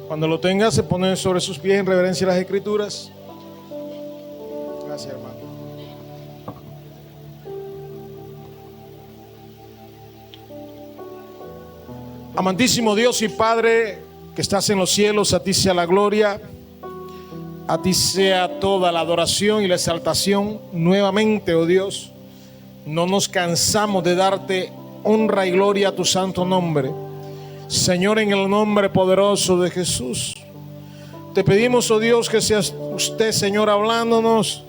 Cuando lo tenga, se pone sobre sus pies en reverencia a las Escrituras. Gracias, hermano. Amantísimo Dios y Padre que estás en los cielos, a ti sea la gloria, a ti sea toda la adoración y la exaltación. Nuevamente, oh Dios, no nos cansamos de darte honra y gloria a tu santo nombre. Señor, en el nombre poderoso de Jesús, te pedimos, oh Dios, que seas usted, Señor, hablándonos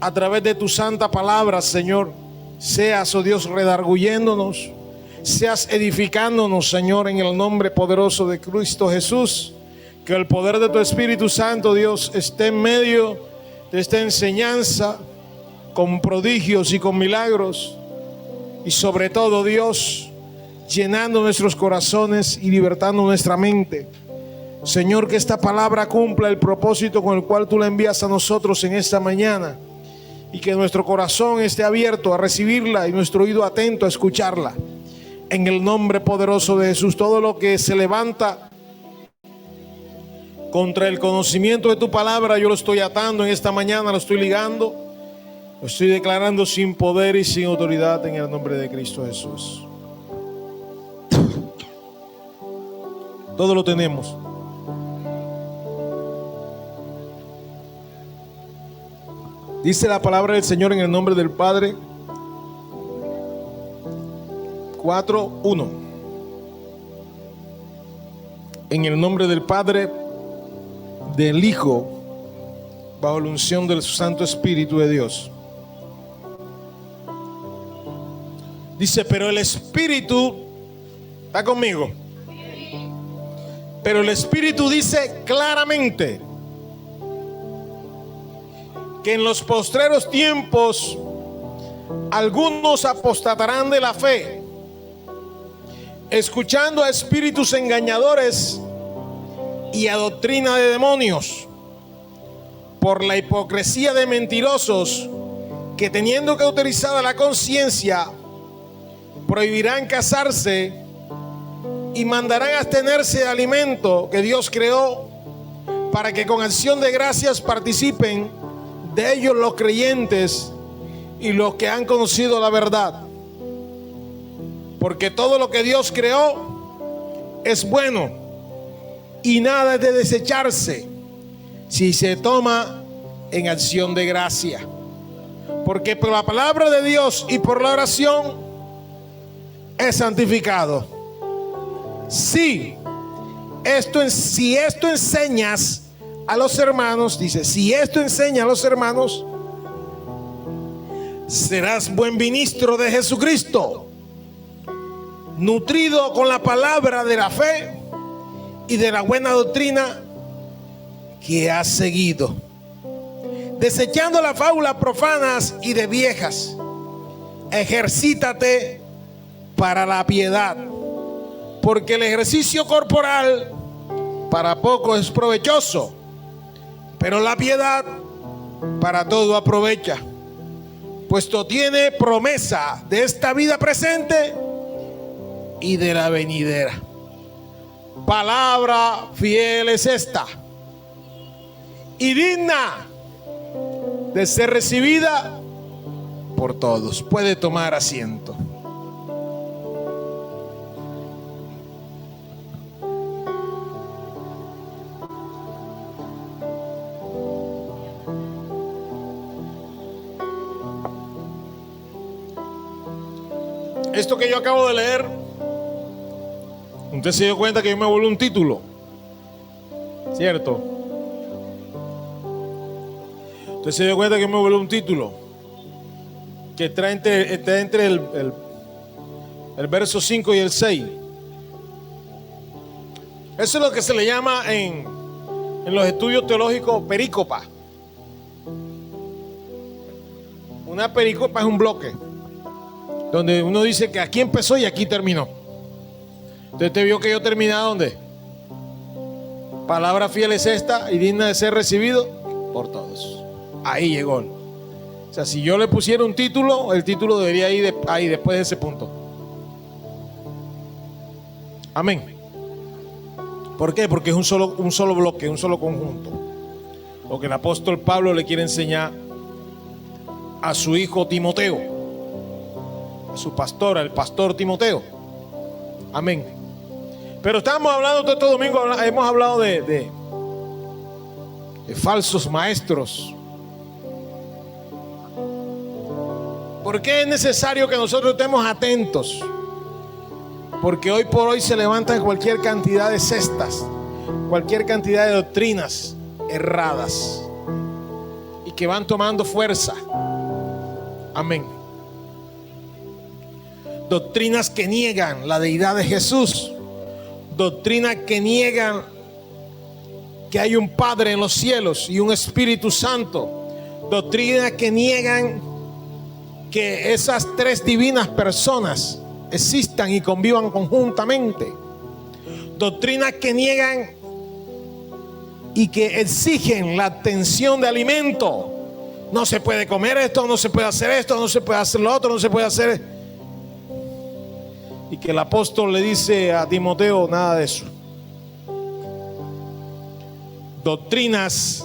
a través de tu santa palabra, Señor. Seas, oh Dios, redarguyéndonos, seas edificándonos, Señor, en el nombre poderoso de Cristo Jesús. Que el poder de tu Espíritu Santo, Dios, esté en medio de esta enseñanza, con prodigios y con milagros, y sobre todo, Dios, llenando nuestros corazones y libertando nuestra mente. Señor, que esta palabra cumpla el propósito con el cual tú la envías a nosotros en esta mañana, y que nuestro corazón esté abierto a recibirla y nuestro oído atento a escucharla. En el nombre poderoso de Jesús, todo lo que se levanta contra el conocimiento de tu palabra, yo lo estoy atando en esta mañana, lo estoy ligando, lo estoy declarando sin poder y sin autoridad en el nombre de Cristo Jesús. Todo lo tenemos. Dice la palabra del Señor en el nombre del Padre. 4:1. En el nombre del Padre, del Hijo, bajo la unción del Santo Espíritu de Dios. Dice, pero el Espíritu, ¿está conmigo? Pero el Espíritu dice claramente que en los postreros tiempos algunos apostatarán de la fe, escuchando a espíritus engañadores y a doctrina de demonios, por la hipocresía de mentirosos que, teniendo cauterizada la conciencia, prohibirán casarse y mandarán abstenerse de alimento que Dios creó, para que con acción de gracias participen de ellos los creyentes y los que han conocido la verdad. Porque todo lo que Dios creó es bueno, y nada es de desecharse si se toma en acción de gracia. Porque por la palabra de Dios y por la oración es santificado. Si esto enseñas a los hermanos, dice, si esto enseña a los hermanos, serás buen ministro de Jesucristo, nutrido con la palabra de la fe y de la buena doctrina que has seguido, desechando las fábulas profanas y de viejas. Ejercítate para la piedad, porque el ejercicio corporal para poco es provechoso, pero la piedad para todo aprovecha, puesto tiene promesa de esta vida presente y de la venidera. Palabra fiel es esta, y digna de ser recibida por todos. Puede tomar asiento. Esto que yo acabo de leer, usted se dio cuenta que yo me volví un título, ¿cierto? Usted se dio cuenta que yo me volví un título que está entre el verso 5 y el 6. Eso es lo que se le llama en los estudios teológicos perícopa. Una perícopa es un bloque donde uno dice que aquí empezó y aquí terminó. Entonces te vio que yo terminé ¿a dónde? Palabra fiel es esta y digna de ser recibido por todos. Ahí llegó. O sea, si yo le pusiera un título, el título debería ir ahí después de ese punto. Amén. ¿Por qué? Porque es un solo bloque, un solo conjunto. Lo que el apóstol Pablo le quiere enseñar a su hijo Timoteo, a su pastor, el pastor Timoteo. Amén. Pero estamos hablando todo este domingo, hemos hablado de falsos maestros. ¿Por qué es necesario que nosotros estemos atentos? Porque hoy por hoy se levantan cualquier cantidad de cestas, cualquier cantidad de doctrinas erradas y que van tomando fuerza. Amén. Doctrinas que niegan la deidad de Jesús, doctrinas que niegan que hay un Padre en los cielos y un Espíritu Santo, doctrinas que niegan que esas tres divinas personas existan y convivan conjuntamente, doctrinas que niegan y que exigen la atención de alimento. No se puede comer esto, no se puede hacer esto, no se puede hacer lo otro, no se puede hacer. Y que el apóstol le dice a Timoteo, nada de eso. Doctrinas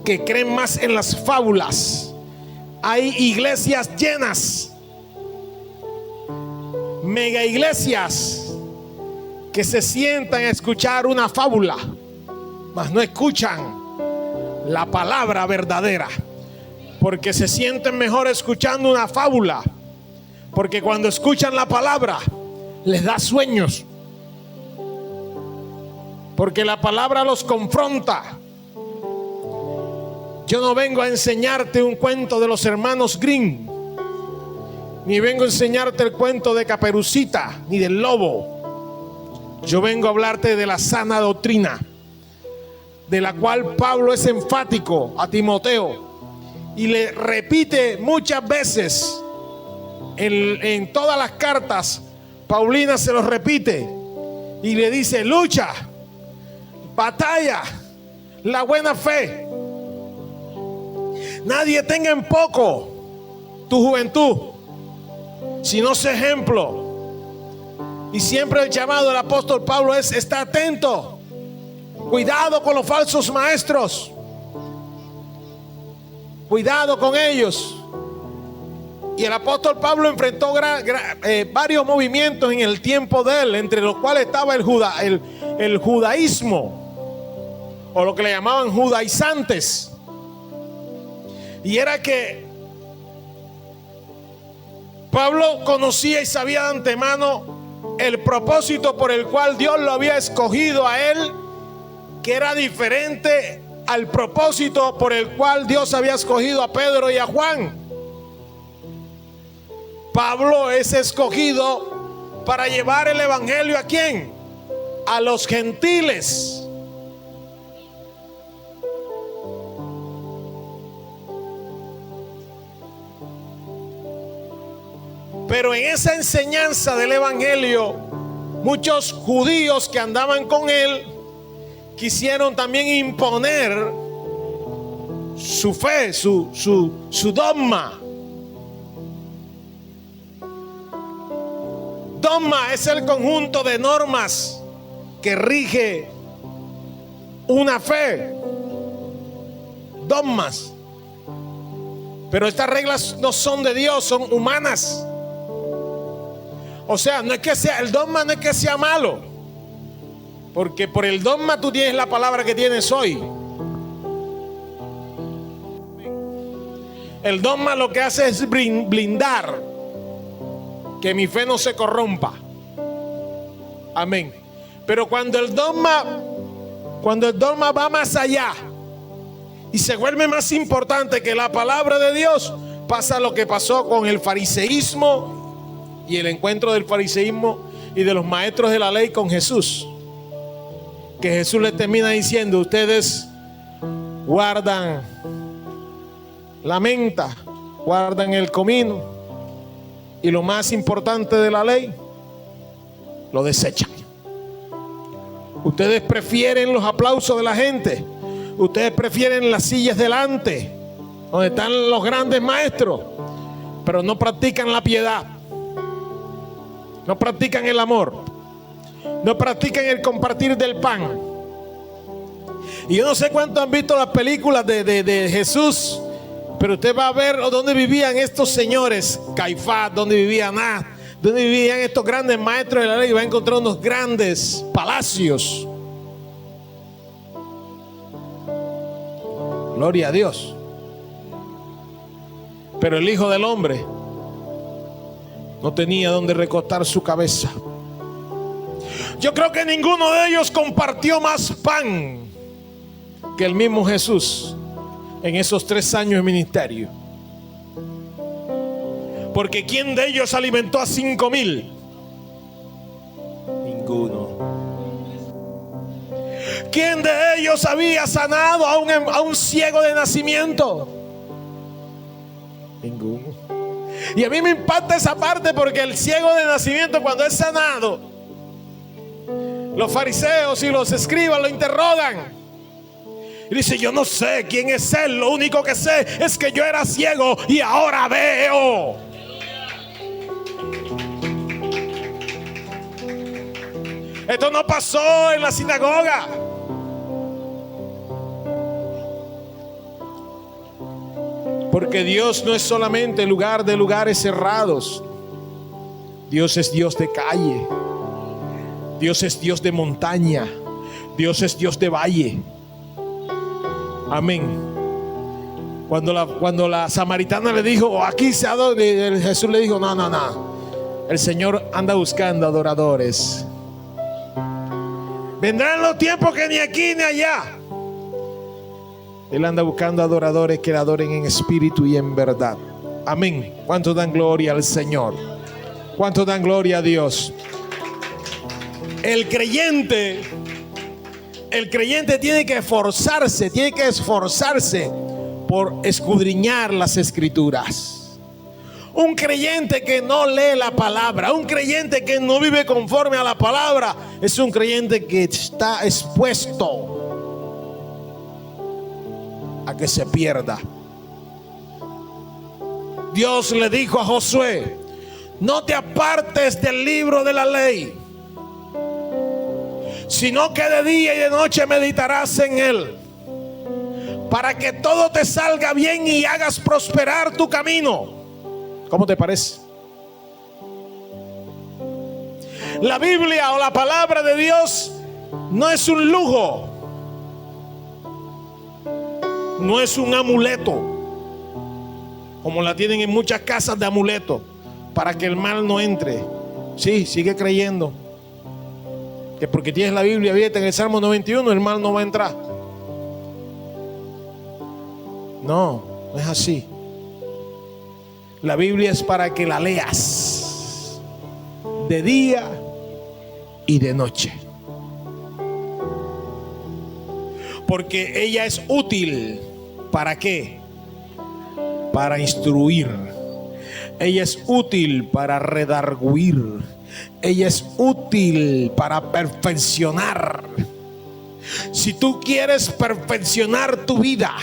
que creen más en las fábulas. Hay iglesias llenas, mega iglesias, que se sientan a escuchar una fábula, mas no escuchan la palabra verdadera, porque se sienten mejor escuchando una fábula, porque cuando escuchan la palabra les da sueños, porque la palabra los confronta. Yo no vengo a enseñarte un cuento de los hermanos Grimm, ni vengo a enseñarte el cuento de Caperucita, ni del lobo. Yo vengo a hablarte de la sana doctrina, de la cual Pablo es enfático a Timoteo y le repite muchas veces en todas las cartas. Paulina se los repite y le dice: lucha, batalla, la buena fe. Nadie tenga en poco tu juventud, sino sé ejemplo. Y siempre el llamado del apóstol Pablo es: está atento, cuidado con los falsos maestros, cuidado con ellos. Y el apóstol Pablo enfrentó varios movimientos en el tiempo de él, entre los cuales estaba el judaísmo, o lo que le llamaban judaizantes. Y era que Pablo conocía y sabía de antemano el propósito por el cual Dios lo había escogido a él, que era diferente al propósito por el cual Dios había escogido a Pedro y a Juan. Pablo es escogido para llevar el evangelio ¿a quién? A los gentiles. Pero en esa enseñanza del evangelio, muchos judíos que andaban con él quisieron también imponer su fe, su dogma. Dogma es el conjunto de normas que rige una fe. Dogmas. Pero estas reglas no son de Dios, son humanas. O sea, no es que sea, el dogma no es que sea malo, porque por el dogma tú tienes la palabra que tienes hoy. El dogma lo que hace es blindar que mi fe no se corrompa. Amén. Pero cuando el dogma va más allá y se vuelve más importante que la palabra de Dios, pasa lo que pasó con el fariseísmo y el encuentro del fariseísmo y de los maestros de la ley con Jesús. Que Jesús les termina diciendo: ustedes guardan la menta, guardan el comino, y lo más importante de la ley lo desechan. Ustedes prefieren los aplausos de la gente, ustedes prefieren las sillas delante donde están los grandes maestros, pero no practican la piedad, no practican el amor. no practican el compartir del pan. Y yo no sé cuántos han visto las películas de Jesús, pero usted va a ver dónde vivían estos señores, Caifás, dónde vivía Anás, dónde vivían estos grandes maestros de la ley. Va a encontrar unos grandes palacios. Gloria a Dios. Pero el Hijo del Hombre no tenía donde recostar su cabeza. Yo creo que ninguno de ellos compartió más pan que el mismo Jesús en esos 3 años de ministerio. Porque ¿quién de ellos alimentó a 5,000? Ninguno. ¿Quién de ellos había sanado a un ciego de nacimiento? Ninguno. Y a mí me impacta esa parte, porque el ciego de nacimiento, cuando es sanado, los fariseos y los escribas lo interrogan y dice: yo no sé quién es él, lo único que sé es que yo era ciego y ahora veo. Esto no pasó en la sinagoga. Porque Dios no es solamente lugar de lugares cerrados. Dios es Dios de calle. Dios es Dios de montaña. Dios es Dios de valle. Amén. Cuando la samaritana le dijo: aquí se adora, Jesús le dijo: no. El Señor anda buscando adoradores. Vendrán los tiempos que ni aquí ni allá. Él anda buscando adoradores que le adoren en espíritu y en verdad. Amén. ¿Cuántos dan gloria al Señor? ¿Cuántos dan gloria a Dios? El creyente tiene que esforzarse por escudriñar las escrituras. Un creyente que no lee la palabra, un creyente que no vive conforme a la palabra, es un creyente que está expuesto a que se pierda. Dios le dijo a Josué: no te apartes del libro de la ley, sino que de día y de noche meditarás en él, para que todo te salga bien y hagas prosperar tu camino. ¿Cómo te parece? La Biblia o la palabra de Dios no es un lujo, no es un amuleto, como la tienen en muchas casas de amuleto, para que el mal no entre. Sí, sigue creyendo que porque tienes la Biblia abierta en el Salmo 91 el mal no va a entrar. No es así. La Biblia es para que la leas de día y de noche, porque ella es útil. ¿Para qué? Para instruir. Ella es útil para redarguir. Ella es útil para perfeccionar. Si tú quieres perfeccionar tu vida,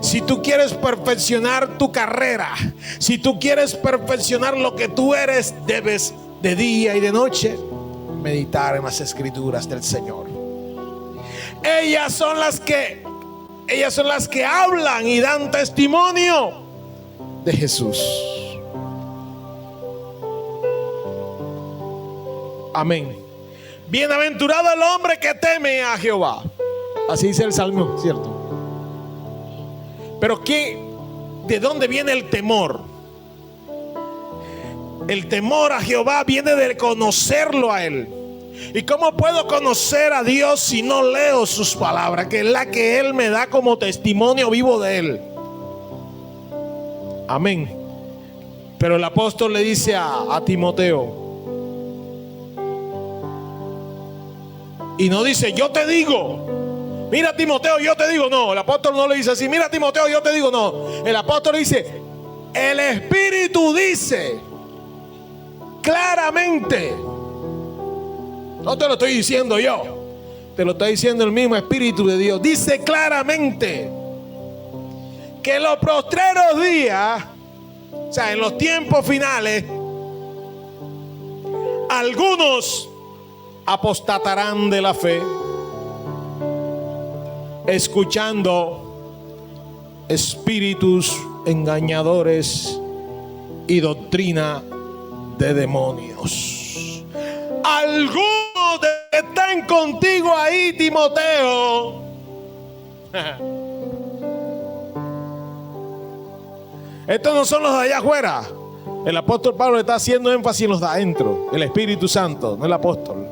si tú quieres perfeccionar tu carrera, si tú quieres perfeccionar lo que tú eres, debes de día y de noche meditar en las escrituras del Señor. Ellas son las que hablan y dan testimonio de Jesús. Amén. Bienaventurado el hombre que teme a Jehová. Así dice el Salmo, ¿cierto? Pero ¿de dónde viene el temor? El temor a Jehová viene de conocerlo a Él. ¿Y cómo puedo conocer a Dios si no leo sus palabras, que es la que Él me da como testimonio vivo de Él? Amén. Pero el apóstol le dice a Timoteo, y no dice: yo te digo, mira Timoteo, yo te digo. No, el apóstol no le dice así: mira Timoteo, yo te digo. No, el apóstol dice: el Espíritu dice claramente. No te lo estoy diciendo yo, te lo está diciendo el mismo Espíritu de Dios. Dice claramente que en los postreros días, o sea, en los tiempos finales, algunos apostatarán de la fe, escuchando espíritus engañadores y doctrina de demonios. Algunos de que están contigo ahí, Timoteo, estos no son los de allá afuera. El apóstol Pablo está haciendo énfasis en los de adentro, el Espíritu Santo, no el apóstol.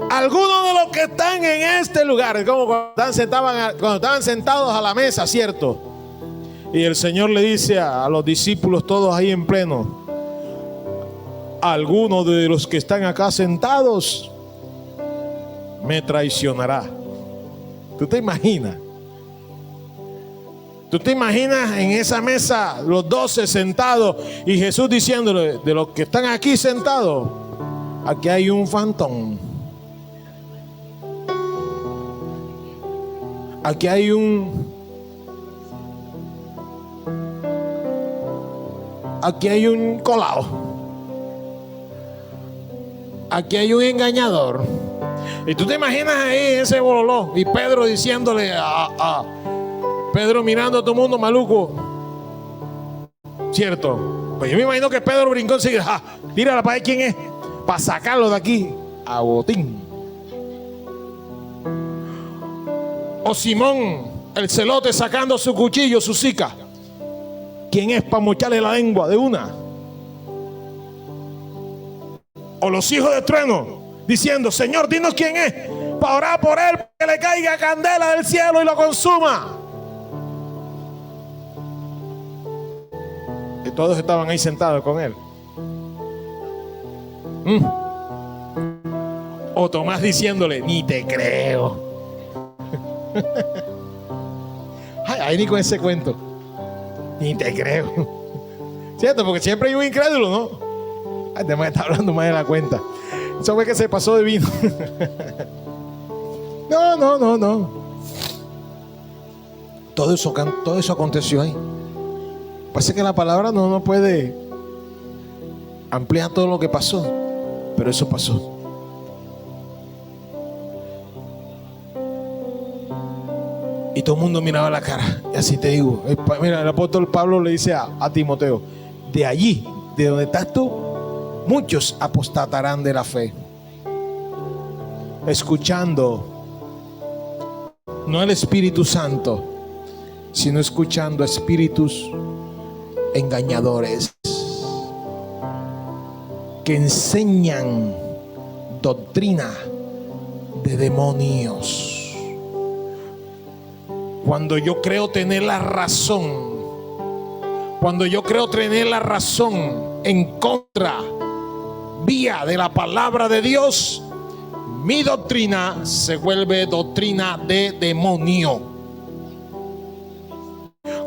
Algunos de los que están en este lugar, como cuando estaban sentados a la mesa, ¿cierto? Y el Señor le dice a los discípulos todos ahí en pleno: alguno de los que están acá sentados me traicionará. ¿Tú te imaginas? ¿Tú te imaginas en esa mesa los 12 sentados y Jesús diciéndole: de los que están aquí sentados, aquí hay un fantón? Aquí hay un colado. Aquí hay un engañador. Y tú te imaginas ahí ese bololó y Pedro diciéndole Pedro mirando a todo el mundo maluco, ¿cierto? Pues yo me imagino que Pedro brincó enseguida: tírala para ver quién es, para sacarlo de aquí a botín. O Simón el celote sacando su cuchillo, su sica. ¿Quién es para mocharle la lengua de una? O los hijos de trueno diciendo: Señor, dinos quién es, para orar por él, para que le caiga candela del cielo y lo consuma. Y todos estaban ahí sentados con él. O Tomás diciéndole: ni te creo. Ay, ahí ni con ese cuento. Ni te creo. ¿Cierto? Porque siempre hay un incrédulo, ¿no? Ay, te está hablando más de la cuenta. Eso fue que se pasó de vino. No. Todo eso aconteció ahí. Parece que la palabra no puede ampliar todo lo que pasó, pero eso pasó. Y todo el mundo miraba la cara. Y así te digo, mira, el apóstol Pablo le dice a Timoteo: de allí, de donde estás tú, muchos apostatarán de la fe, escuchando no el Espíritu Santo, sino escuchando espíritus engañadores que enseñan doctrina de demonios. Cuando yo creo tener la razón, en contra, vía de la palabra de Dios, mi doctrina se vuelve doctrina de demonio.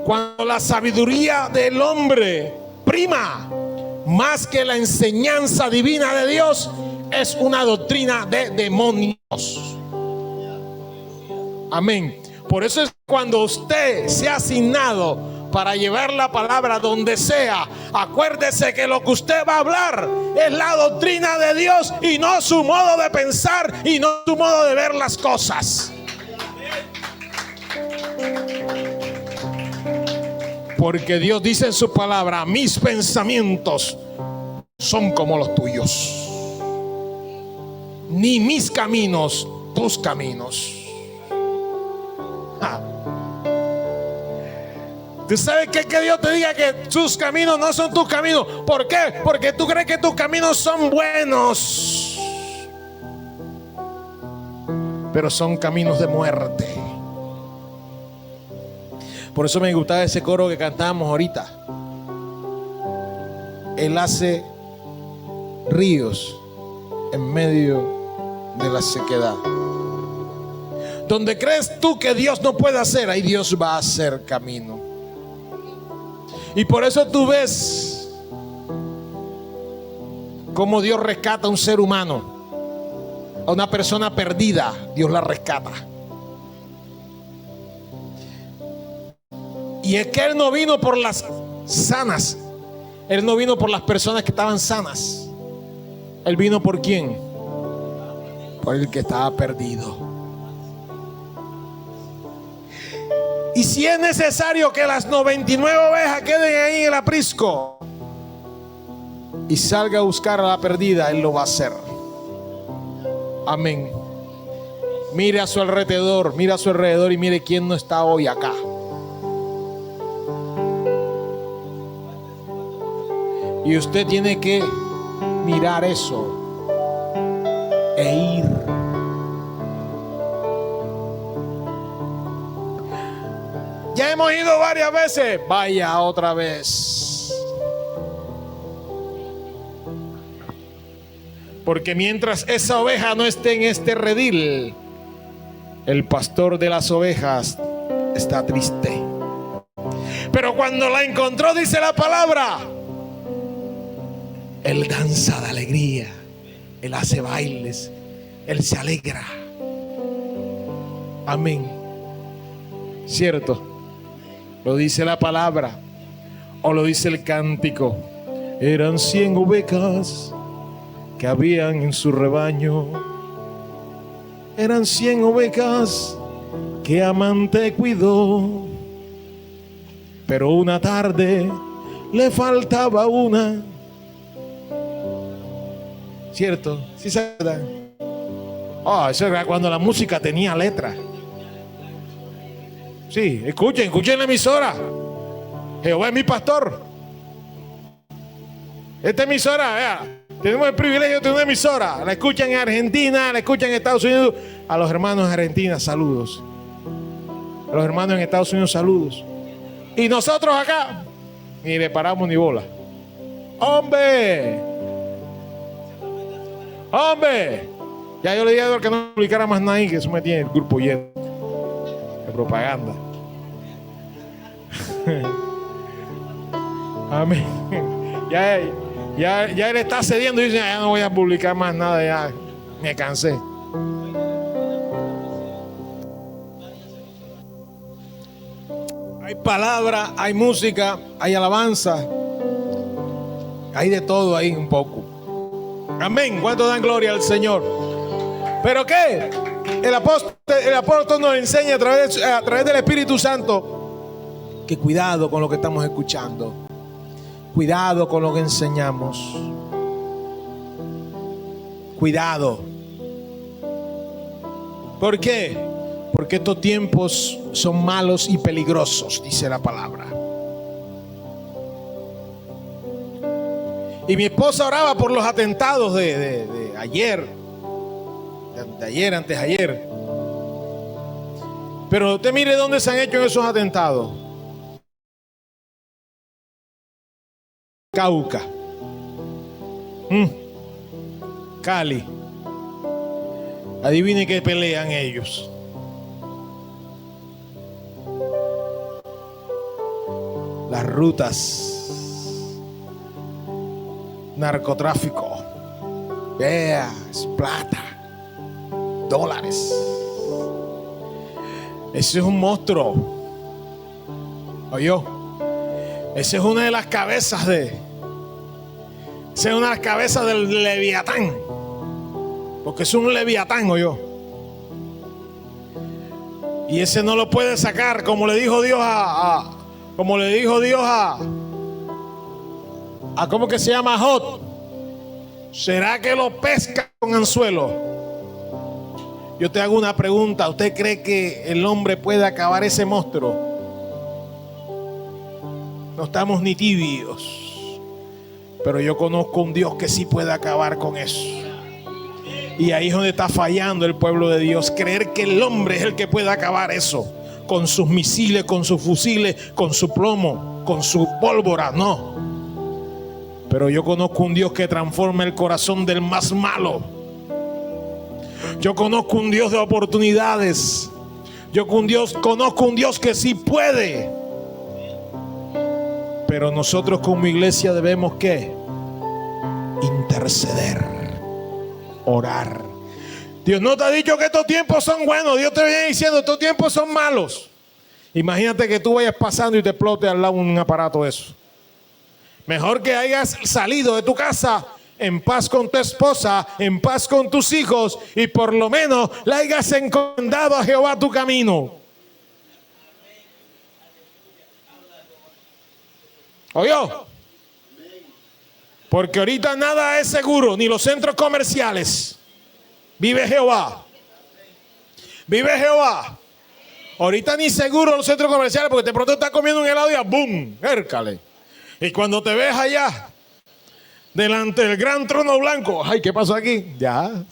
Cuando la sabiduría del hombre prima más que la enseñanza divina de Dios, es una doctrina de demonios. Amén. Por eso es cuando usted se ha asignado para llevar la palabra donde sea, acuérdese que lo que usted va a hablar es la doctrina de Dios y no su modo de pensar y no su modo de ver las cosas. Porque Dios dice en su palabra: mis pensamientos son como los tuyos, ni mis caminos tus caminos. ¿Tú sabes que Dios te diga que tus caminos no son tus caminos? ¿Por qué? Porque tú crees que tus caminos son buenos, pero son caminos de muerte. Por eso me gustaba ese coro que cantábamos ahorita: Él hace ríos en medio de la sequedad. Donde crees tú que Dios no puede hacer, ahí Dios va a hacer camino. Y por eso tú ves cómo Dios rescata a un ser humano, a una persona perdida, Dios la rescata. Y es que Él no vino por las sanas, Él no vino por las personas que estaban sanas. Él vino por ¿quién? por el que estaba perdido. Y si es necesario que las 99 ovejas queden ahí en el aprisco y salga a buscar a la perdida, Él lo va a hacer. Amén. Mire a su alrededor, mire a su alrededor y mire quién no está hoy acá. Y usted tiene que mirar eso e ir. Ya hemos ido varias veces, vaya otra vez. Porque mientras esa oveja no esté en este redil, el pastor de las ovejas está triste. Pero cuando la encontró, dice la palabra, Él danza de alegría, Él hace bailes, Él se alegra. Amén. ¿Cierto? Lo dice la palabra o lo dice el cántico. Eran 100 ovejas que habían en su rebaño. Eran 100 ovejas que amante cuidó. Pero una tarde le faltaba una. ¿Cierto? ¿Sí se da? Oh, eso era cuando la música tenía letra. Sí, escuchen la emisora. Jehová es mi pastor. Esta emisora, vea, tenemos el privilegio de tener una emisora. La escuchan en Argentina, la escuchan en Estados Unidos. A los hermanos en Argentina, saludos. A los hermanos en Estados Unidos, saludos. Y nosotros acá, ni le paramos ni bola. ¡Hombre! ¡Hombre! Ya yo le dije a Eduardo que no publicara más nada ahí, que eso me tiene el grupo lleno de propaganda. Amén. Ya él está cediendo y dice, ya no voy a publicar más nada, ya me cansé. Hay palabra, hay música, hay alabanza, hay de todo ahí un poco. Amén. ¿Cuánto dan gloria al Señor? ¿Pero qué? El apóstol nos enseña a través del Espíritu Santo que cuidado con lo que estamos escuchando. Cuidado con lo que enseñamos. Cuidado. ¿Por qué? Porque estos tiempos son malos y peligrosos, dice la palabra. Y mi esposa oraba por los atentados de ayer, antes de ayer. Pero usted mire dónde se han hecho esos atentados. Cauca, Cali. Adivine qué pelean ellos. Las rutas, narcotráfico, plata, dólares. Ese es un monstruo. ¿Oyó? Esa es una de las cabezas esa es una de las cabezas del Leviatán. Porque es un Leviatán, ¿oyó? Y ese no lo puede sacar, como le dijo Dios a ¿cómo que se llama? Jod. ¿Será que lo pesca con anzuelo? Yo te hago una pregunta. ¿Usted cree que el hombre puede acabar ese monstruo? No estamos ni tibios. Pero yo conozco un Dios que sí puede acabar con eso. Y ahí es donde está fallando el pueblo de Dios. Creer que el hombre es el que puede acabar eso. Con sus misiles, con sus fusiles, con su plomo, con su pólvora. No. Pero yo conozco un Dios que transforma el corazón del más malo. Yo conozco un Dios de oportunidades. Conozco un Dios que sí puede. Pero nosotros como iglesia debemos ¿qué? Interceder, orar. Dios no te ha dicho que estos tiempos son buenos. Dios te viene diciendo estos tiempos son malos. Imagínate que tú vayas pasando y te explote al lado un aparato de eso. Mejor que hayas salido de tu casa en paz con tu esposa, en paz con tus hijos, y por lo menos le hayas encomendado a Jehová tu camino. ¿Oyó? Porque ahorita nada es seguro, ni los centros comerciales. Vive Jehová. Vive Jehová. Ahorita ni seguro los centros comerciales, porque de pronto estás comiendo un helado y ¡boom! Hércale. Y cuando te ves allá, delante del gran trono blanco, ¡ay, qué pasó aquí! Ya.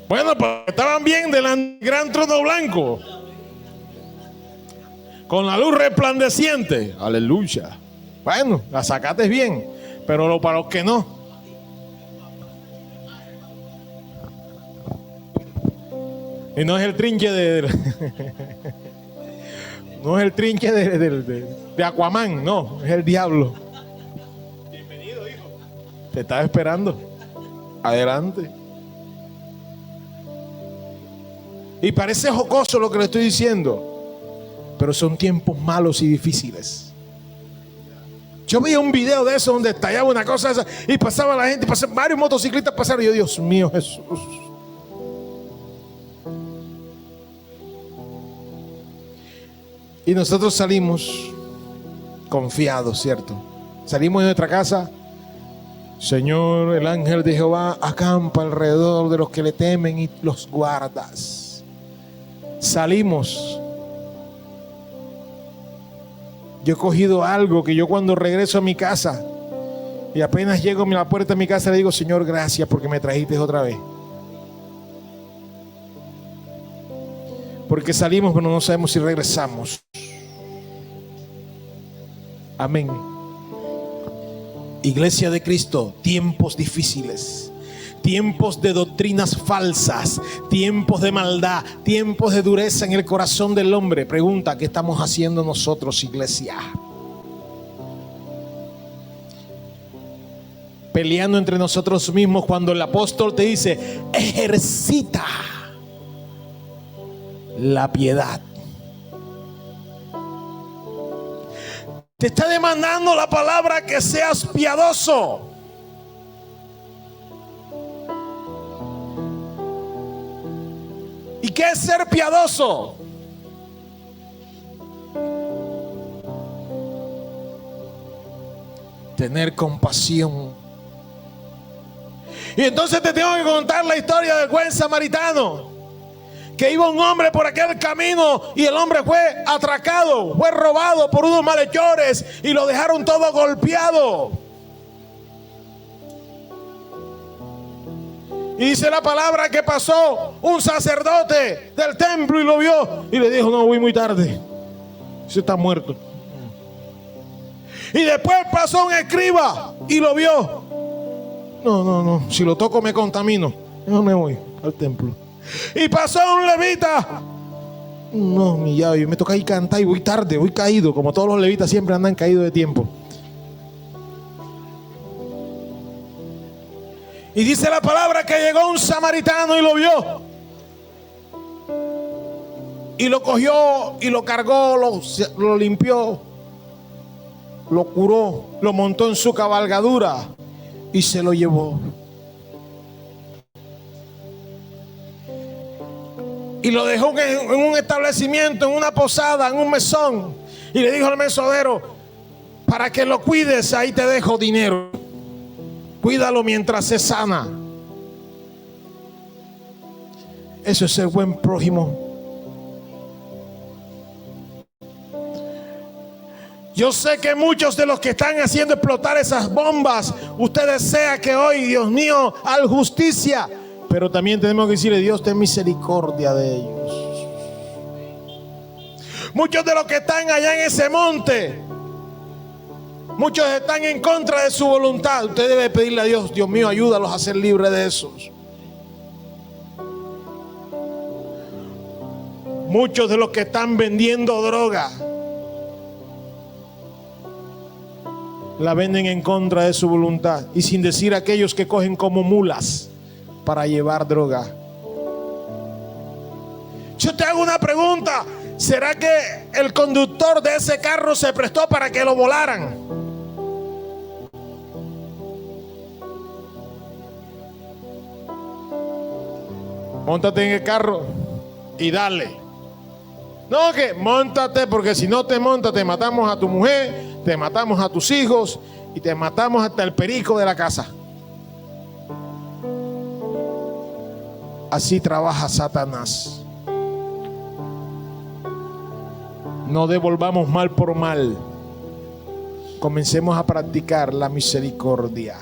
Bueno, pues estaban bien delante del gran trono blanco, con la luz resplandeciente. Aleluya. Bueno, la sacaste bien, pero para los que no. Y no es el trinche no es el trinche de Aquaman, no, es el diablo. Bienvenido, hijo. Te estaba esperando. Adelante. Y parece jocoso lo que le estoy diciendo, pero son tiempos malos y difíciles. Yo vi un video de eso donde estallaba una cosa esa y pasaba la gente, varios motociclistas pasaron y yo, Dios mío, Jesús. Y nosotros salimos confiados, ¿cierto? Salimos de nuestra casa. Señor, el ángel de Jehová acampa alrededor de los que le temen y los guardas. Salimos. Yo he cogido algo que yo cuando regreso a mi casa y apenas llego a la puerta de mi casa le digo, Señor, gracias porque me trajiste otra vez. Porque salimos pero no sabemos si regresamos. Amén. Iglesia de Cristo, tiempos difíciles, tiempos de doctrinas falsas, tiempos de maldad, tiempos de dureza en el corazón del hombre. Pregunta, ¿qué estamos haciendo nosotros, iglesia? Peleando entre nosotros mismos cuando el apóstol te dice, ejercita la piedad. Te está demandando la palabra que seas piadoso. ¿Y qué es ser piadoso? Tener compasión. Y entonces te tengo que contar la historia del buen samaritano. Que iba un hombre por aquel camino y el hombre fue atracado, fue robado por unos malhechores y lo dejaron todo golpeado. Y dice la palabra que pasó un sacerdote del templo y lo vio y le dijo, no, voy muy tarde, ese está muerto. Y después pasó un escriba y lo vio. No, si lo toco me contamino, no me voy al templo. Y pasó un levita. No, mi llave, me toca ir cantar y voy tarde, voy caído, como todos los levitas siempre andan caídos de tiempo. Y dice la palabra que llegó un samaritano y lo vio. Y lo cogió y lo cargó, lo limpió, lo curó, lo montó en su cabalgadura y se lo llevó. Y lo dejó en un establecimiento, en una posada, en un mesón. Y le dijo al mesonero, para que lo cuides, ahí te dejo dinero. Cuídalo mientras se sana. Eso es ser buen prójimo. Yo sé que muchos de los que están haciendo explotar esas bombas, usted desea que hoy, Dios mío, haga justicia. Pero también tenemos que decirle, Dios, ten misericordia de ellos. Muchos de los que están allá en ese monte, muchos están en contra de su voluntad. Usted debe pedirle a Dios, Dios mío, ayúdalos a ser libres de esos. Muchos de los que están vendiendo droga, la venden en contra de su voluntad. Y sin decir aquellos que cogen como mulas para llevar droga. Yo te hago una pregunta. ¿Será que el conductor de ese carro se prestó para que lo volaran? Móntate en el carro y dale. No, que móntate, porque si no te montas te matamos a tu mujer, te matamos a tus hijos y te matamos hasta el perico de la casa. Así trabaja Satanás. No devolvamos mal por mal. Comencemos a practicar la misericordia.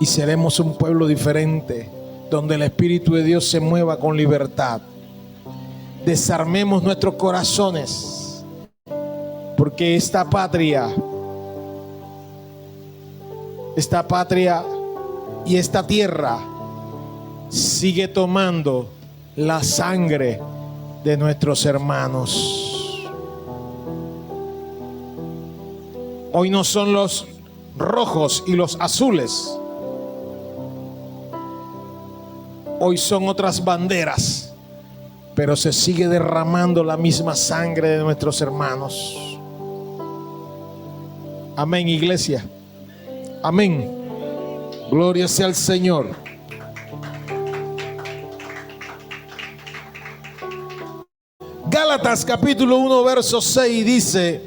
Y seremos un pueblo diferente, donde el Espíritu de Dios se mueva con libertad. Desarmemos nuestros corazones, porque esta patria y esta tierra sigue tomando la sangre de nuestros hermanos. Hoy no son los rojos y los azules. Hoy son otras banderas, pero se sigue derramando la misma sangre de nuestros hermanos. Amén, iglesia. Amén. Gloria sea al Señor. Gálatas capítulo 1 verso 6 dice: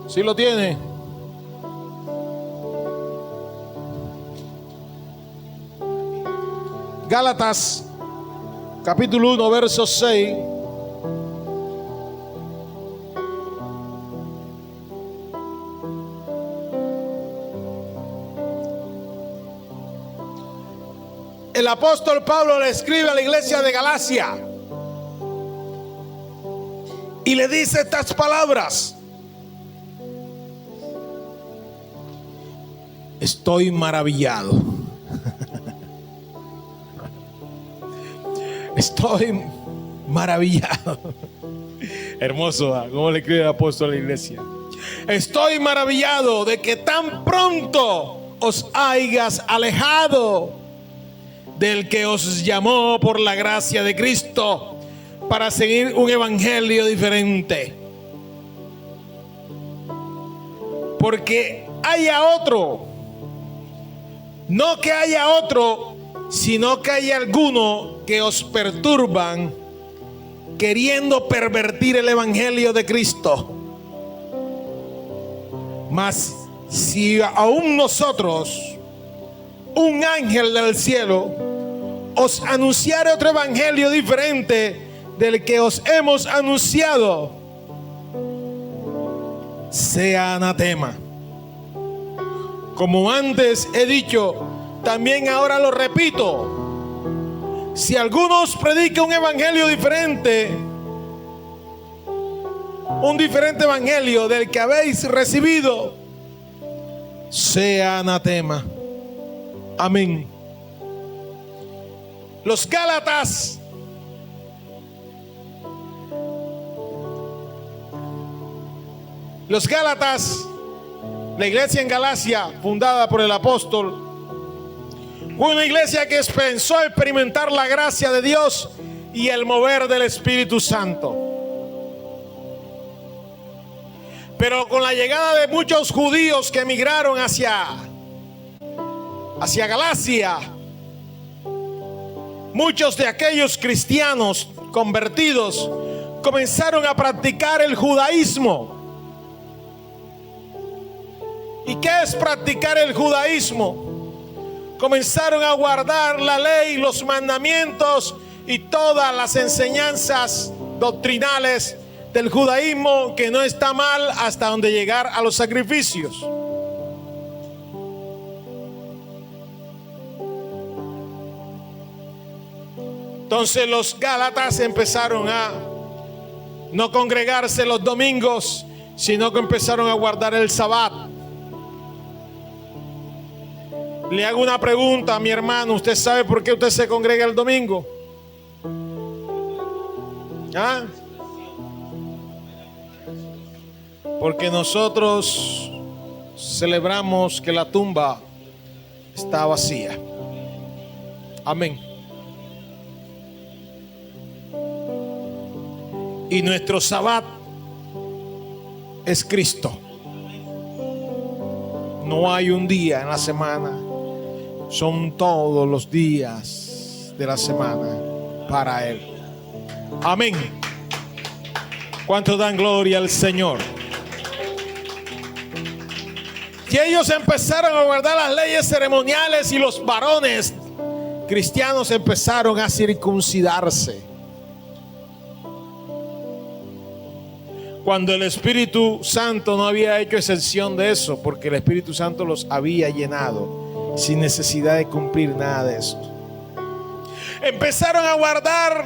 ¿sí lo tiene? Gálatas capítulo 1 verso 6. El apóstol Pablo le escribe a la iglesia de Galacia y le dice estas palabras: estoy maravillado. Estoy maravillado. Hermoso, ¿eh? ¿Cómo le escribe el apóstol a la iglesia? Estoy maravillado de que tan pronto os hayas alejado del que os llamó por la gracia de Cristo para seguir un evangelio diferente. Porque haya otro, no que haya otro, sino que haya alguno que os perturban, queriendo pervertir el evangelio de Cristo. Mas si aún nosotros, un ángel del cielo, os anunciare otro evangelio diferente del que os hemos anunciado, sea anatema. Como antes he dicho, también ahora lo repito: si alguno os predica un evangelio diferente, un diferente evangelio del que habéis recibido, sea anatema. Amén. Los Gálatas la iglesia en Galacia, fundada por el apóstol, fue una iglesia que pensó experimentar la gracia de Dios y el mover del Espíritu Santo. Pero con la llegada de muchos judíos que emigraron hacia Galacia, muchos de aquellos cristianos convertidos comenzaron a practicar el judaísmo. ¿Y qué es practicar el judaísmo? Comenzaron a guardar la ley, los mandamientos y todas las enseñanzas doctrinales del judaísmo, que no está mal, hasta donde llegar a los sacrificios. Entonces los Gálatas empezaron a no congregarse los domingos, sino que empezaron a guardar el Sabbat. Le hago una pregunta a mi hermano: ¿usted sabe por qué usted se congrega el domingo? ¿Ah? Porque nosotros celebramos que la tumba está vacía. Amén. Y nuestro Sabbat es Cristo. No hay un día en la semana, son todos los días de la semana para Él. Amén. ¿Cuántos dan gloria al Señor? Y ellos empezaron a guardar las leyes ceremoniales y los varones cristianos empezaron a circuncidarse. Cuando el Espíritu Santo no había hecho excepción de eso, porque el Espíritu Santo los había llenado sin necesidad de cumplir nada de eso. Empezaron a guardar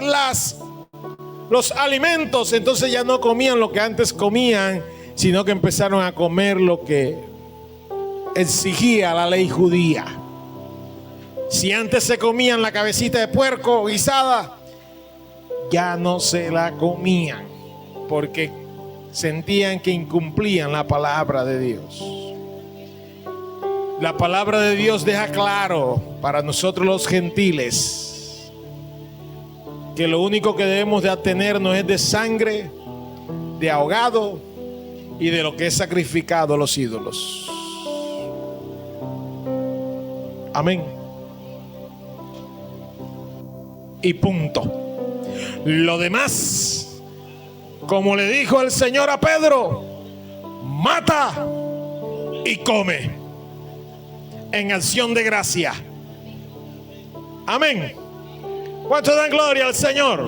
los alimentos, entonces ya no comían lo que antes comían, sino que empezaron a comer lo que exigía la ley judía. Si antes se comían la cabecita de puerco guisada, ya no se la comían, porque sentían que incumplían la palabra de Dios. La palabra de Dios deja claro para nosotros los gentiles que lo único que debemos de atenernos es de sangre, de ahogado y de lo que es sacrificado a los ídolos. Amén. Y punto. Lo demás, como le dijo el Señor a Pedro, mata y come en acción de gracia. Amén. ¿Cuántos dan gloria al Señor?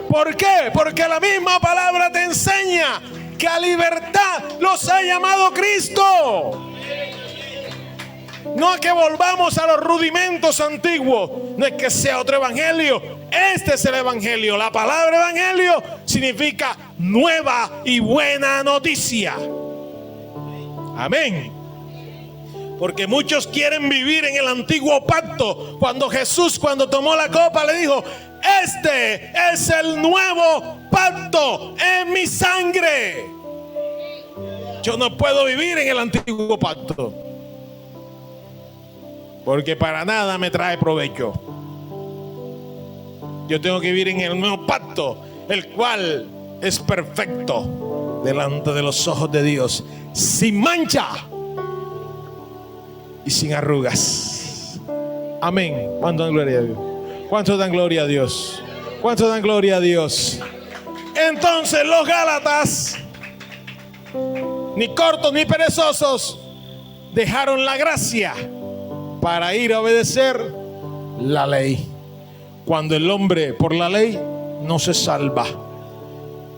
¿Por qué? Porque la misma palabra te enseña que a libertad los ha llamado Cristo. No a que volvamos a los rudimentos antiguos, no es que sea otro evangelio. Este es el evangelio. La palabra evangelio significa nueva y buena noticia. Amén. Porque muchos quieren vivir en el antiguo pacto, cuando Jesús, cuando tomó la copa, le dijo: este es el nuevo pacto en mi sangre. Yo no puedo vivir en el antiguo pacto, porque para nada me trae provecho. Yo tengo que vivir en el nuevo pacto, el cual es perfecto delante de los ojos de Dios, sin mancha y sin arrugas. Amén. ¿Cuántos dan gloria a Dios? ¿Cuántos dan gloria a Dios? ¿Cuántos dan gloria a Dios? Entonces los Gálatas, ni cortos ni perezosos, dejaron la gracia para ir a obedecer la ley. Cuando el hombre por la ley no se salva,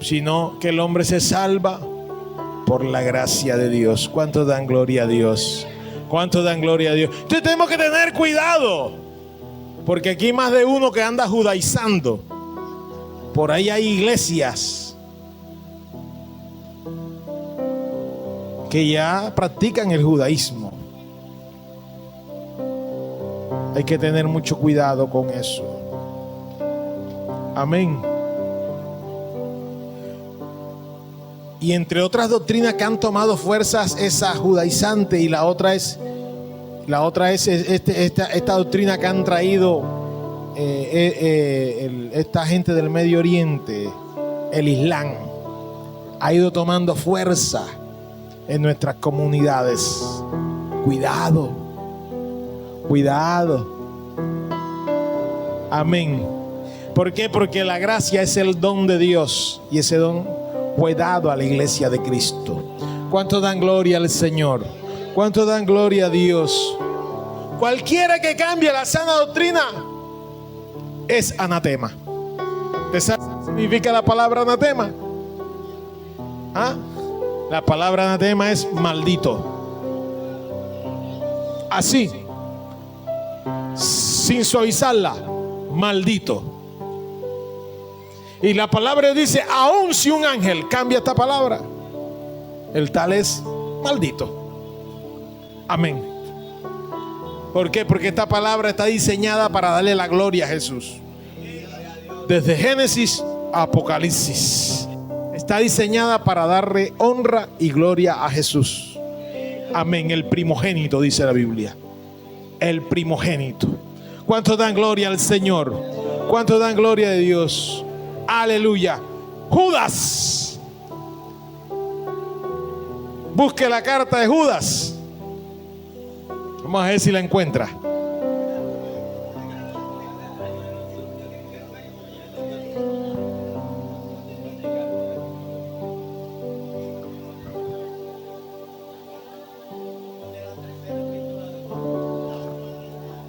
sino que el hombre se salva por la gracia de Dios. ¿Cuántos dan gloria a Dios? ¿Cuántos dan gloria a Dios? Entonces tenemos que tener cuidado, porque aquí hay más de uno que anda judaizando. Por ahí hay iglesias que ya practican el judaísmo. Hay que tener mucho cuidado con eso. Amén. Y entre otras doctrinas que han tomado fuerzas, esa judaizante, y la otra es esta doctrina que han traído esta gente del Medio Oriente, el Islam, ha ido tomando fuerza en nuestras comunidades. Cuidado, cuidado. Amén. ¿Por qué? Porque la gracia es el don de Dios, y ese don fue dado a la iglesia de Cristo. ¿Cuántos dan gloria al Señor? ¿Cuántos dan gloria a Dios? Cualquiera que cambie la sana doctrina es anatema. ¿Usted sabe qué significa la palabra anatema? ¿Ah? La palabra anatema es maldito. Así, sin suavizarla, maldito. Y la palabra dice: aun si un ángel cambia esta palabra, el tal es maldito. Amén. ¿Por qué? Porque esta palabra está diseñada para darle la gloria a Jesús. Desde Génesis Apocalipsis. Está diseñada para darle honra y gloria a Jesús. Amén. El primogénito, dice la Biblia. El primogénito. ¿Cuántos dan gloria al Señor? ¿Cuántos dan gloria a Dios? Aleluya. Judas. Busque la carta de Judas. Vamos a ver si la encuentra.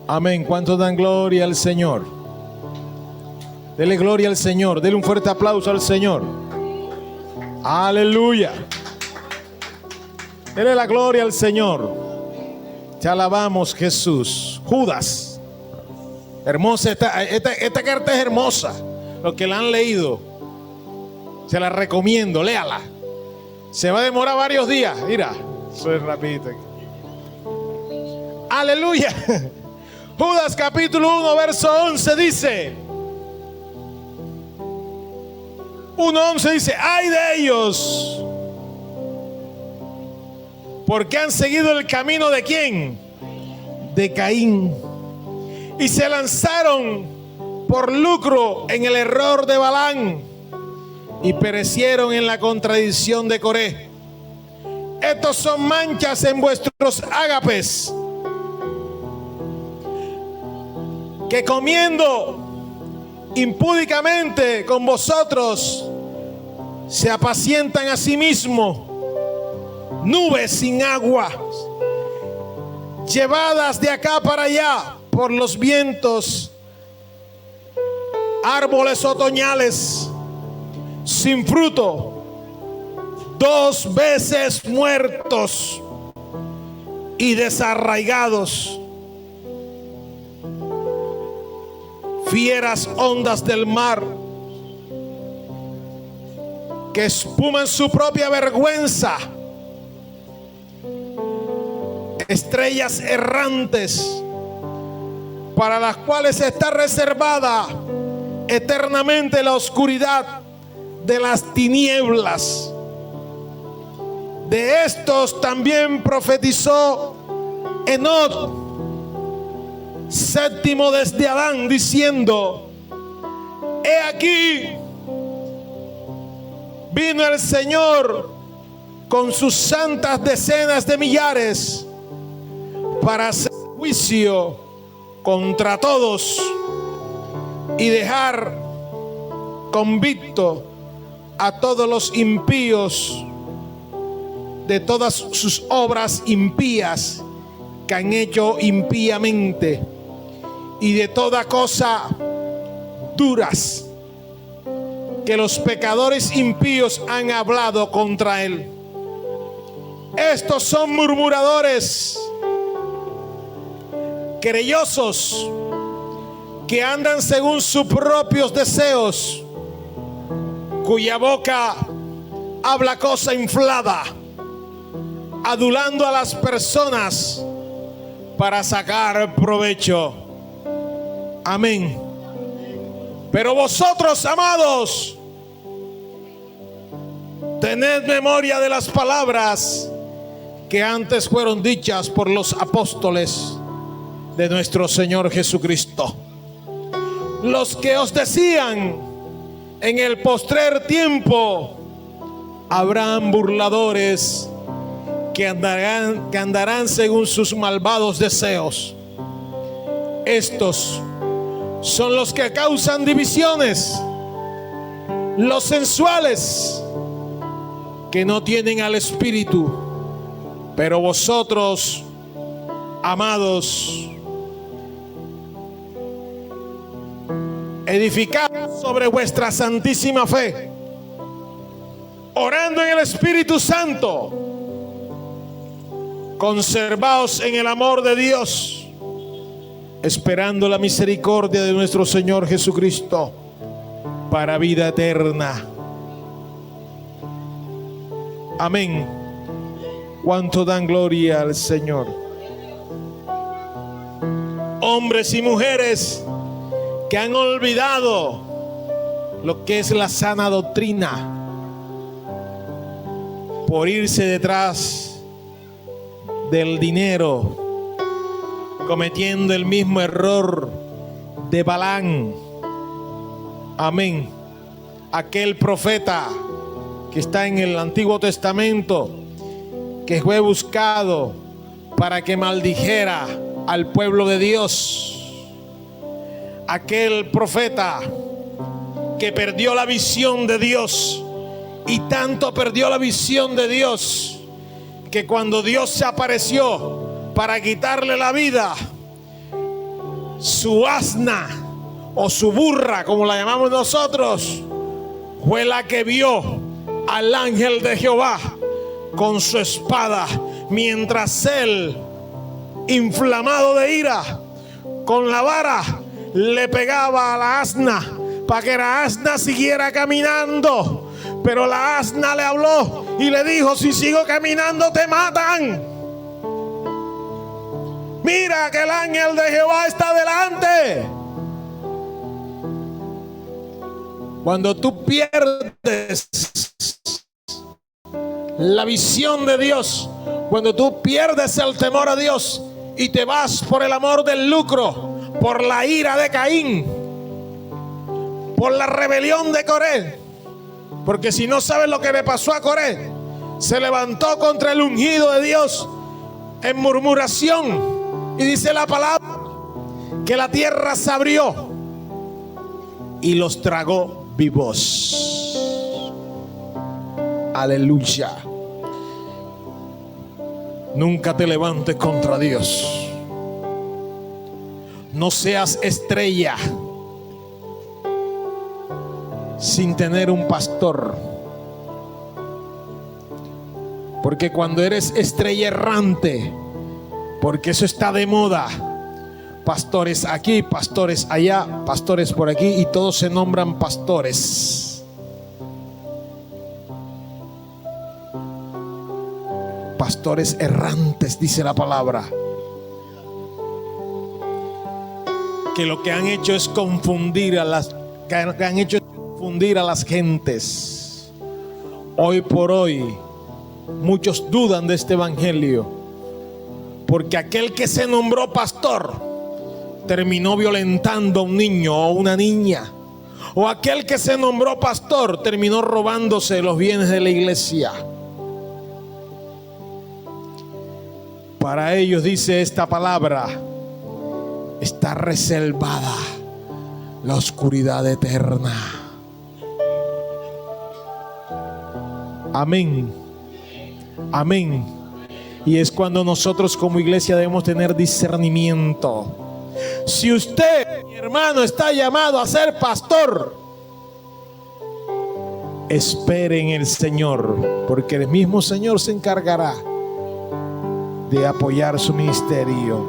Amén. ¿Cuántos dan gloria al Señor? Dele gloria al Señor. Dele un fuerte aplauso al Señor. Aleluya. Dele la gloria al Señor. Te alabamos, Jesús. Judas. Hermosa. Esta carta es hermosa. Los que la han leído, se la recomiendo. Léala. Se va a demorar varios días. Mira, soy rapidito. Aleluya. Judas capítulo 1 verso 11 dice, 1:11 dice: ay de ellos, porque han seguido el camino de ¿quién? De Caín, y se lanzaron por lucro en el error de Balaam, y perecieron en la contradicción de Coré. Estos son manchas en vuestros ágapes, que comiendo impúdicamente con vosotros se apacientan a sí mismos, nubes sin agua, llevadas de acá para allá por los vientos, árboles otoñales sin fruto, 2 veces muertos y desarraigados, fieras ondas del mar que espuman su propia vergüenza, estrellas errantes para las cuales está reservada eternamente la oscuridad de las tinieblas. De estos también profetizó Enoc, séptimo desde Adán, diciendo: he aquí, vino el Señor con sus santas decenas de millares para hacer juicio contra todos y dejar convicto a todos los impíos de todas sus obras impías que han hecho impíamente, y de toda cosa duras que los pecadores impíos han hablado contra él. Estos son murmuradores, querellosos, que andan según sus propios deseos, cuya boca habla cosa inflada, adulando a las personas para sacar provecho. Amén. Pero vosotros, amados, tened memoria de las palabras que antes fueron dichas por los apóstoles de nuestro Señor Jesucristo, los que os decían: en el postrer tiempo habrán burladores que andarán según sus malvados deseos. Estos son los que causan divisiones, los sensuales, que no tienen al Espíritu. Pero vosotros, amados, edificad sobre vuestra santísima fe, orando en el Espíritu Santo, conservaos en el amor de Dios, esperando la misericordia de nuestro Señor Jesucristo para vida eterna. Amén. ¿Cuánto dan gloria al Señor? Hombres y mujeres que han olvidado lo que es la sana doctrina, por irse detrás del dinero, cometiendo el mismo error de Balaam. Amén. Aquel profeta que está en el Antiguo Testamento, que fue buscado para que maldijera al pueblo de Dios. Aquel profeta que perdió la visión de Dios, y tanto perdió la visión de Dios que cuando Dios se apareció para quitarle la vida, su asna o su burra, como la llamamos nosotros, fue la que vio al ángel de Jehová con su espada, mientras él, inflamado de ira, con la vara le pegaba a la asna para que la asna siguiera caminando. Pero la asna le habló y le dijo: si sigo caminando te matan. Mira que el ángel de Jehová está delante. Cuando tú pierdes la visión de Dios, cuando tú pierdes el temor a Dios y te vas por el amor del lucro, por la ira de Caín, por la rebelión de Coré, porque si no sabes lo que le pasó a Coré, se levantó contra el ungido de Dios en murmuración, y dice la palabra que la tierra se abrió y los tragó vivos. Aleluya. Nunca te levantes contra Dios. No seas estrella sin tener un pastor, porque cuando eres estrella errante, porque eso está de moda, pastores aquí, pastores allá, pastores por aquí, y todos se nombran pastores. Pastores errantes, dice la palabra, que lo que han hecho es confundir a las gentes. Hoy por hoy muchos dudan de este evangelio, porque aquel que se nombró pastor terminó violentando a un niño o una niña, o aquel que se nombró pastor terminó robándose los bienes de la iglesia. Para ellos, dice esta palabra, está reservada la oscuridad eterna. Amén. Amén. Y es cuando nosotros como iglesia debemos tener discernimiento. Si usted, mi hermano, está llamado a ser pastor, espere en el Señor, porque el mismo Señor se encargará de apoyar su ministerio.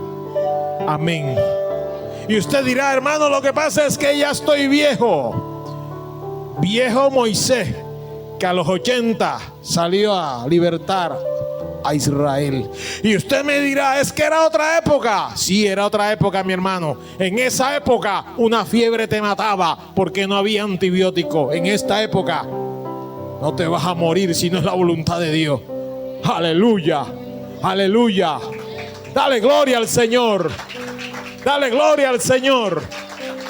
Amén. Y usted dirá: hermano, lo que pasa es que ya estoy viejo. Viejo Moisés, que a los 80 salió a libertar a Israel. Y usted me dirá: es que era otra época. Sí, era otra época, mi hermano. En esa época una fiebre te mataba porque no había antibiótico. En esta época no te vas a morir si no es la voluntad de Dios. Aleluya, aleluya. Dale gloria al Señor. Dale gloria al Señor.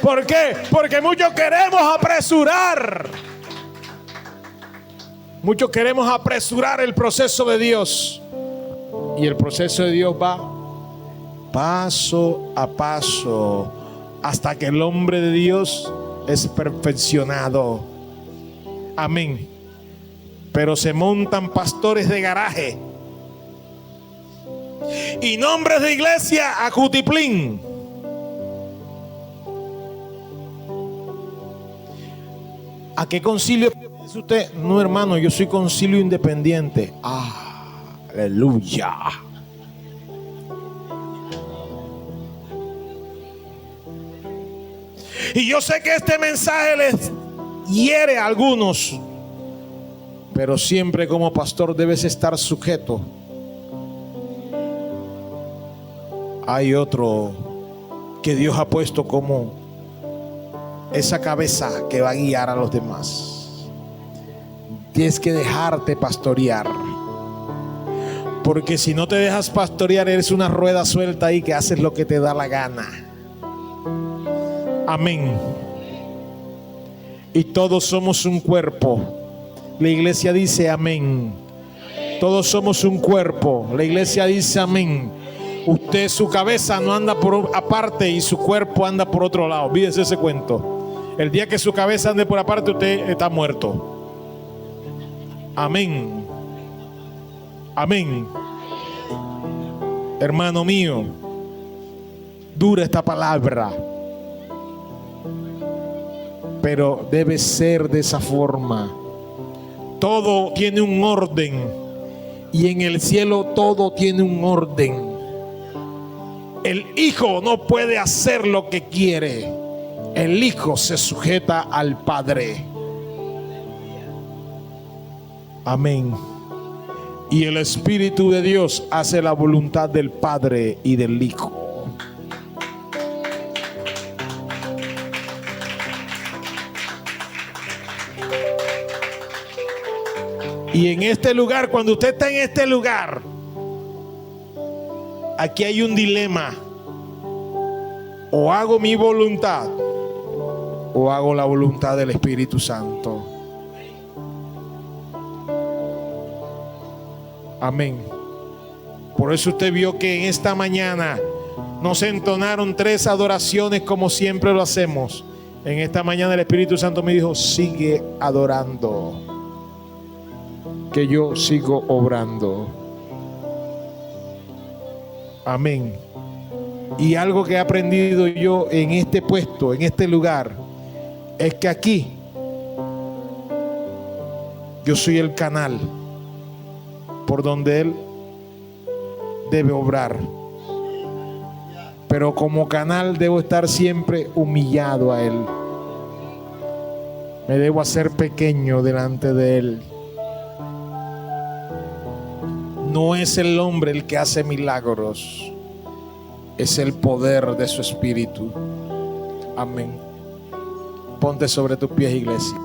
¿Por qué? Porque muchos queremos apresurar. Muchos queremos apresurar el proceso de Dios. Y el proceso de Dios va paso a paso hasta que el hombre de Dios es perfeccionado. Amén. Pero se montan pastores de garaje y nombres de iglesia a cutiplín. ¿A qué concilio dice usted? No, hermano, yo soy concilio independiente. Aleluya. Y yo sé que este mensaje les hiere a algunos, pero siempre como pastor debes estar sujeto. Hay otro que Dios ha puesto como esa cabeza que va a guiar a los demás. Tienes que dejarte pastorear. Porque si no te dejas pastorear, eres una rueda suelta ahí que haces lo que te da la gana. Amén. Y todos somos un cuerpo. La iglesia dice amén. Todos somos un cuerpo. La iglesia dice amén. Usted, su cabeza no anda por aparte y su cuerpo anda por otro lado. Olvídese ese cuento. El día que su cabeza ande por aparte, usted está muerto. Amén. Amén. Hermano mío, dura esta palabra, pero debe ser de esa forma. Todo tiene un orden, y en el cielo todo tiene un orden. El hijo no puede hacer lo que quiere. El hijo se sujeta al Padre. Amén. Y el Espíritu de Dios hace la voluntad del Padre y del Hijo. Y en este lugar, cuando usted está en este lugar, aquí hay un dilema. O hago mi voluntad, o hago la voluntad del Espíritu Santo. Amén. Por eso usted vio que en esta mañana no se entonaron 3 adoraciones como siempre lo hacemos. En esta mañana el Espíritu Santo me dijo: sigue adorando, que yo sigo obrando. Amén. Y algo que he aprendido yo en este puesto, en este lugar, es que aquí yo soy el canal por donde Él debe obrar. Pero como canal debo estar siempre humillado a Él. Me debo hacer pequeño delante de Él. No es el hombre el que hace milagros, es el poder de su Espíritu. Amén. Ponte sobre tus pies, iglesia.